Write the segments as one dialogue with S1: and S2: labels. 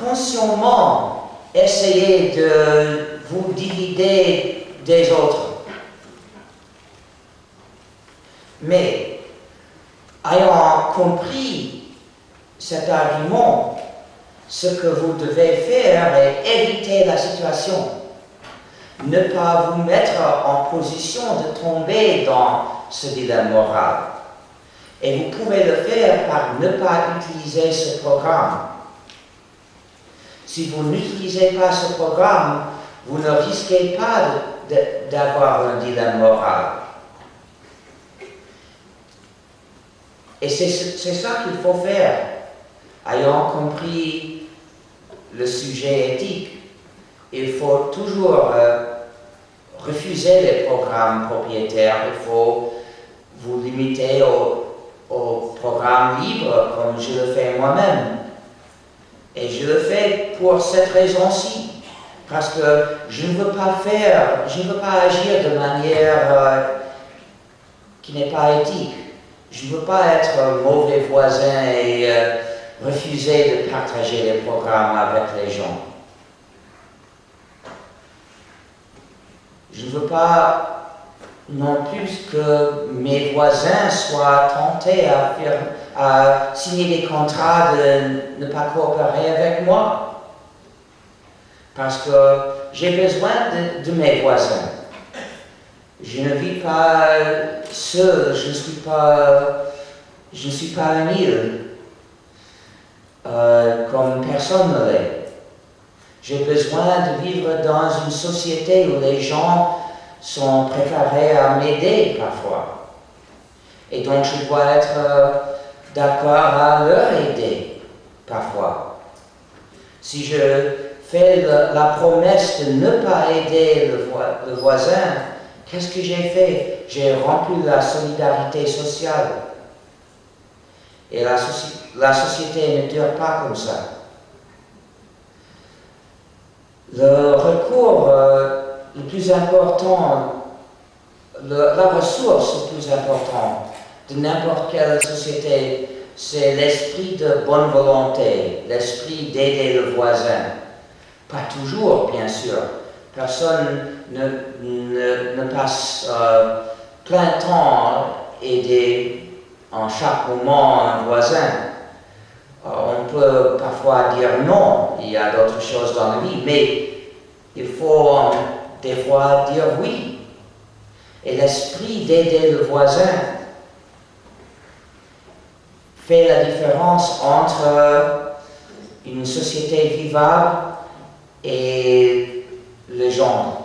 S1: consciemment essayer de vous divider des autres. Mais, ayant compris cet argument, ce que vous devez faire est éviter la situation. Ne pas vous mettre en position de tomber dans ce dilemme moral. Et vous pouvez le faire par ne pas utiliser ce programme. Si vous n'utilisez pas ce programme, vous ne risquez pas d'avoir un dilemme moral. Et c'est ça qu'il faut faire. Ayant compris le sujet éthique, il faut toujours refuser les programmes propriétaires. Il faut vous limiter au programme libre, comme je le fais moi-même. Et je le fais pour cette raison-ci, parce que je ne veux pas agir de manière qui n'est pas éthique. Je ne veux pas être un mauvais voisin et refuser de partager les programmes avec les gens. Je ne veux pas non plus que mes voisins soient tentés à signer des contrats de ne pas coopérer avec moi. Parce que j'ai besoin de mes voisins. Je ne vis pas seul, je ne suis pas une île, comme personne ne l'est. J'ai besoin de vivre dans une société où les gens sont préparés à m'aider parfois. Et donc je dois être d'accord à leur aider parfois. Si je fais la promesse de ne pas aider le voisin, qu'est-ce que j'ai fait? J'ai rompu la solidarité sociale. Et la société ne dure pas comme ça. Le recours le plus important, la ressource le plus importante de n'importe quelle société, c'est l'esprit de bonne volonté, l'esprit d'aider le voisin. Pas toujours, bien sûr. Personne ne passe plein de temps à aider en chaque moment un voisin. On peut parfois dire non, il y a d'autres choses dans la vie, mais il faut des fois dire oui. Et l'esprit d'aider le voisin fait la différence entre une société vivable et les gens.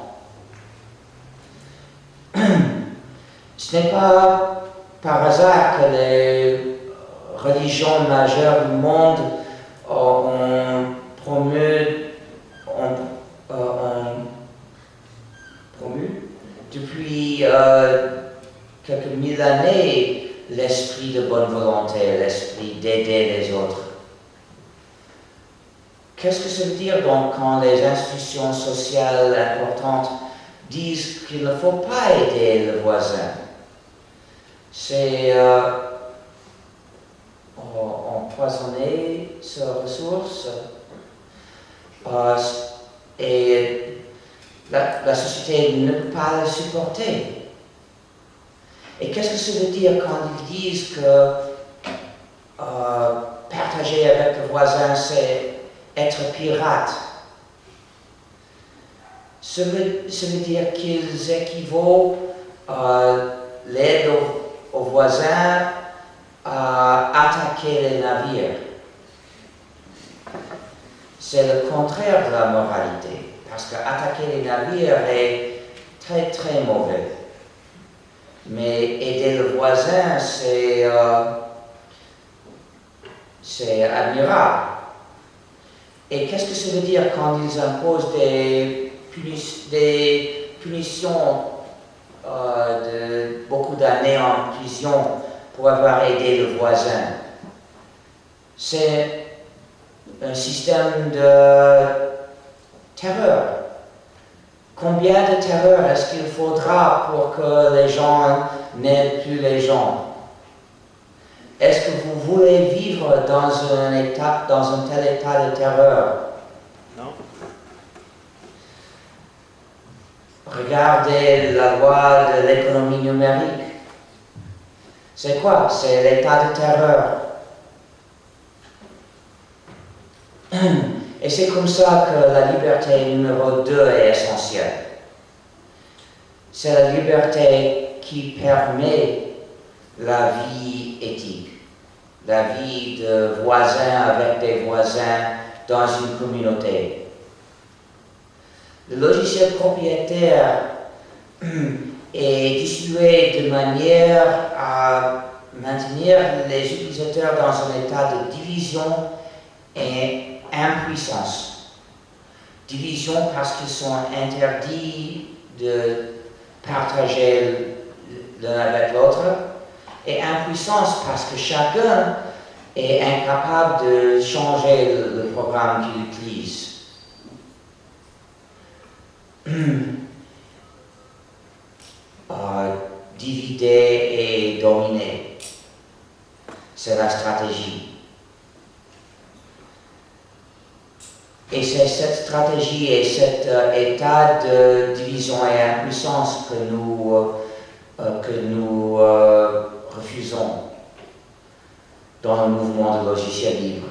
S1: Ce n'est pas par hasard que les religions majeures du monde ont promu depuis quelques mille années l'esprit de bonne volonté, l'esprit d'aider les autres. Qu'est-ce que ça veut dire donc quand les institutions sociales importantes disent qu'il ne faut pas aider le voisin? C'est empoisonner ses ressources et la société ne peut pas le supporter. Et qu'est-ce que ça veut dire quand ils disent que partager avec le voisin, c'est être pirate? Ça veut dire qu'ils équivaut l'aide aux voisins à attaquer les navires. C'est le contraire de la moralité, parce qu'attaquer les navires est très très mauvais. Mais aider le voisin, c'est admirable. Et qu'est-ce que ça veut dire quand ils imposent des punitions de beaucoup d'années en prison pour avoir aidé le voisin? C'est un système de terreur. Combien de terreur est-ce qu'il faudra pour que les gens n'aident plus les gens? Est-ce que vous voulez vivre dans un tel état de terreur?
S2: Non.
S1: Regardez la loi de l'économie numérique. C'est quoi? C'est l'état de terreur. Et c'est comme ça que la liberté numéro 2 est essentielle. C'est la liberté qui permet la vie éthique, la vie de voisins avec des voisins dans une communauté. Le logiciel propriétaire est distribué de manière à maintenir les utilisateurs dans un état de division et impuissance. Division parce qu'ils sont interdits de partager l'un avec l'autre, et impuissance parce que chacun est incapable de changer le programme qu'il utilise. Divider et dominer, c'est la stratégie. Et c'est cette stratégie et cet état de division et impuissance que nous refusons dans le mouvement de logiciel libre.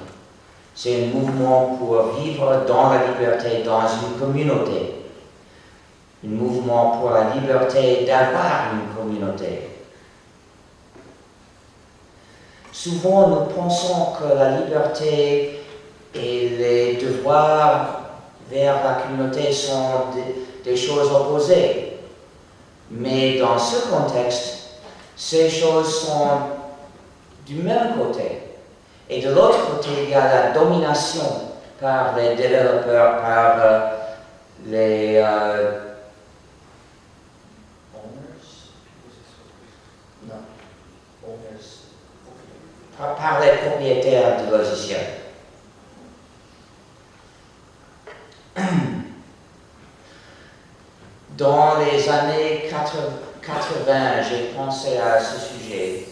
S1: C'est un mouvement pour vivre dans la liberté, dans une communauté. Un mouvement pour la liberté d'avoir une communauté. Souvent, nous pensons que la liberté et les devoirs vers la communauté sont des choses opposées. Mais dans ce contexte, ces choses sont du même côté. Et de l'autre côté, il y a la domination par les développeurs, par les par les propriétaires du logiciel. Dans les années 80, j'ai pensé à ce sujet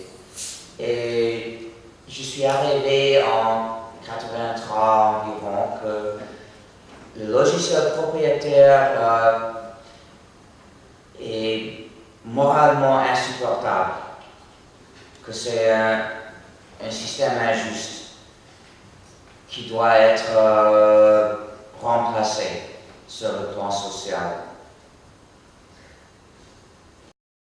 S1: et je suis arrivé en 83 environ que le logiciel propriétaire est moralement insupportable, que c'est un système injuste qui doit être remplacé sur le plan social.